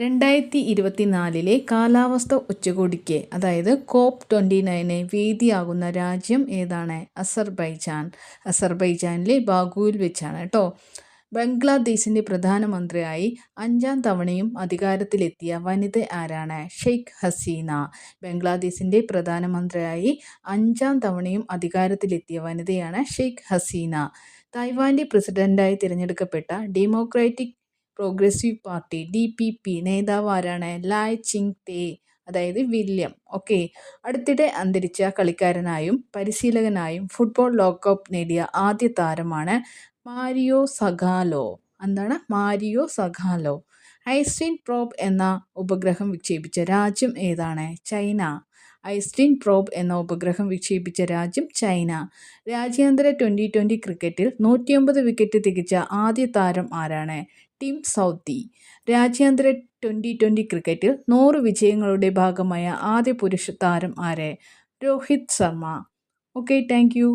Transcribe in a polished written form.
2024 കാലാവസ്ഥ ഉച്ചകോടിക്ക് അതായത് COP29 വേദിയാകുന്ന രാജ്യം ഏതാണ്? അസർബൈജാൻ. അസർബൈജാനിലെ ബാക്കുവിൽ വെച്ചാണ് കേട്ടോ. ബംഗ്ലാദേശിൻ്റെ പ്രധാനമന്ത്രിയായി 5ാം തവണയും അധികാരത്തിലെത്തിയ വനിത ആരാണ്? ഷെയ്ഖ് ഹസീന. ബംഗ്ലാദേശിൻ്റെ പ്രധാനമന്ത്രിയായി 5ാം തവണയും അധികാരത്തിലെത്തിയ വനിതയാണ് ഷെയ്ഖ് ഹസീന. തായ്വാൻ്റെ പ്രസിഡന്റായി തിരഞ്ഞെടുക്കപ്പെട്ട ഡെമോക്രാറ്റിക് പ്രോഗ്രസീവ് പാർട്ടി DPP നേതാവ് ആരാണ്? ലായ് ചിങ് തേ, അതായത് വില്യം. ഓക്കെ. അടുത്തിടെ അന്തരിച്ച കളിക്കാരനായും പരിശീലകനായും ഫുട്ബോൾ ലോകകപ്പ് നേടിയ ആദ്യ താരമാണ് മാരിയോ സഗാലോ. എന്താണ്? മാരിയോ സഗാലോ. ഐസ്റ്റിൻ പ്രോബ് എന്ന ഉപഗ്രഹം വിക്ഷേപിച്ച രാജ്യം ഏതാണ്? ചൈന. ഐസ്റ്റിൻ പ്രോബ് എന്ന ഉപഗ്രഹം വിക്ഷേപിച്ച രാജ്യം ചൈന. രാജ്യാന്തര 2020 ക്രിക്കറ്റിൽ 109 വിക്കറ്റ് തികച്ച ആദ്യ താരം ആരാണ്? Tim Southee. രാജ്യാന്തര 2020 ക്രിക്കറ്റിൽ 100 വിജയങ്ങളുടെ ഭാഗമായ ആദ്യ പുരുഷ താരം ആര്? Rohit Sharma. Okay, thank you.